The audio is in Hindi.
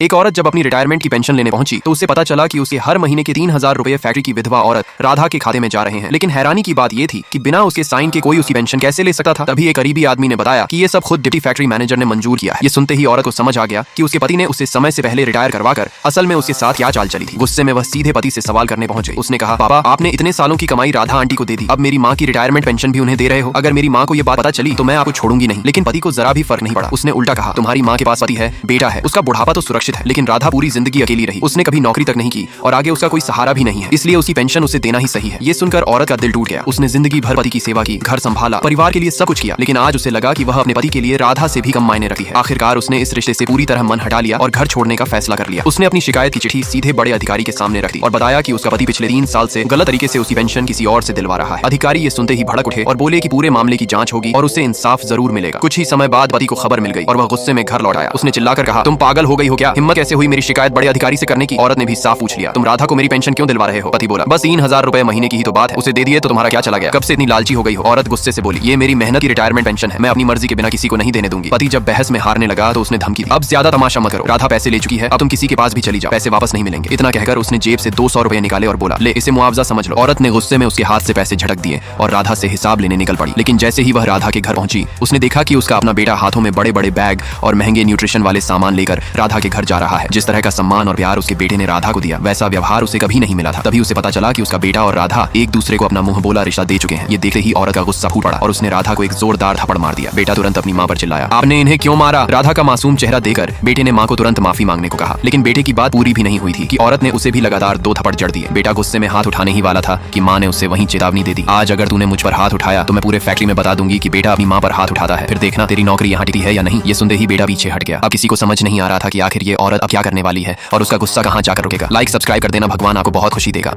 एक औरत जब अपनी रिटायरमेंट की पेंशन लेने पहुंची तो उसे पता चला कि उसके हर महीने के 3,000 रुपए फैक्ट्री की विधवा औरत राधा के खाते में जा रहे हैं। लेकिन हैरानी की बात यह थी कि बिना उसके साइन के कोई उसकी पेंशन कैसे ले सकता था। तभी एक करीबी आदमी ने बताया कि ये सब खुद डिप्टी फैक्ट्री मैनेजर ने मंजूर किया है। ये सुनते ही औरत को समझ आ गया कि उसके पति ने उसे समय से पहले रिटायर करवाकर असल में उसके साथ क्या चाल चली थी। गुस्से में वह सीधे पति से सवाल करने पहुंचे। उसने कहा, पापा आपने इतने सालों की कमाई राधा आंटी को दे दी, अब मेरी माँ की रिटायरमेंट पेंशन भी उन्हें दे रहे हो। अगर मेरी माँ को ये बात पता चली तो मैं आपको छोड़ूंगी नहीं। लेकिन पति को जरा भी फर्क नहीं पड़ा। उसने उल्टा कहा, तुम्हारी माँ के पास पति है, बेटा है, उसका बुढ़ापा तो सुरक्षित है, लेकिन राधा पूरी जिंदगी अकेली रही। उसने कभी नौकरी तक नहीं की और आगे उसका कोई सहारा भी नहीं है, इसलिए उसकी पेंशन उसे देना ही सही है। ये सुनकर औरत का दिल टूट गया। उसने जिंदगी भर पति की सेवा की, घर संभाला, परिवार के लिए सब कुछ किया, लेकिन आज उसे लगा कि वह अपने पति के लिए राधा से भी कम मायने रखती है। आखिरकार उसने इस रिश्ते से पूरी तरह मन हटा लिया और घर छोड़ने का फैसला कर लिया। उसने अपनी शिकायत की चिट्ठी सीधे बड़े अधिकारी के सामने रख दी और बताया कि उसका पति पिछले 3 साल से गलत तरीके से उसकी पेंशन किसी और से दिलवा रहा है। अधिकारी ये सुनते ही भड़क उठे और बोले कि पूरे मामले की जांच होगी और उससे इंसाफ जरूर मिलेगा। कुछ ही समय बाद पति को खबर मिल गई और वह गुस्से में घर लौट आया। उसने चिल्लाकर कहा, तुम पागल हो गई हो क्या? हिम्मत कैसे हुई मेरी शिकायत बड़े अधिकारी से करने की? औरत ने भी साफ पूछ लिया, तुम राधा को मेरी पेंशन क्यों दिलवा रहे हो? पति बोला, बस 3,000 रुपए महीने की ही तो बात है, उसे दे दिए तो तुम्हारा क्या चला गया? कब से इतनी लालची हो गई हो? औरत गुस्से से बोली, ये मेरी मेहनत की रिटायरमेंट पेंशन है, मैं अपनी मर्जी के बिना किसी को नहीं देने दूंगी। पति जब बहस में हारने लगा तो उसने धमकी दी, अब ज्यादा तमाशा मत करो, राधा पैसे ले चुकी है, अब तुम किसी के पास भी चली जाओ, पैसे वापस नहीं मिलेंगे। इतना कहकर उसने जेब से 200 रुपए निकाले और बोला, ले इसे मुआवजा समझ लो। औरत ने गुस्से में उसके हाथ से पैसे झटक दिए और राधा से हिसाब लेने निकल पड़ी। लेकिन जैसे ही वह राधा के घर पहुंची, उसने देखा कि उसका अपना बेटा हाथों में बड़े बड़े बैग और महंगे न्यूट्रिशन वाले सामान लेकर राधा के घर जा रहा है। जिस तरह का सम्मान और प्यार उसके बेटे ने राधा को दिया, वैसा व्यवहार उसे कभी नहीं मिला था। तभी उसे पता चला कि उसका बेटा और राधा एक दूसरे को अपना मुंह बोला रिश्ता दे चुके हैं। ये देखते ही औरत का गुस्सा फूट पड़ा और उसने राधा को एक जोरदार थप्पड़ मार दिया। बेटा तुरंत अपनी मां पर चिल्लाया, आपने इन्हें क्यों मारा? राधा का मासूम चेहरा देखकर बेटे ने मां को तुरंत माफी मांगने को कहा। लेकिन बेटे की बात पूरी भी नहीं हुई थी कि औरत ने उसे भी लगातार 2 थप्पड़ जड़ दिए। बेटा गुस्से में हाथ उठाने ही वाला था कि मां ने उसे वहीं चेतावनी दे दी, आज अगर तूने मुझ पर हाथ उठाया तो मैं पूरे फैक्ट्री में बता दूंगी कि बेटा अपनी मां पर हाथ उठाता है, फिर देखना तेरी नौकरी यहाँ टिकी है या नहीं। ये सुनते ही बेटा पीछे हट गया। अब किसी को समझ नहीं आ रहा था कि आखिर ये औरत अब क्या करने वाली है और उसका गुस्सा कहाँ जाकर रुकेगा। लाइक सब्सक्राइब कर देना, भगवान आपको बहुत खुशी देगा।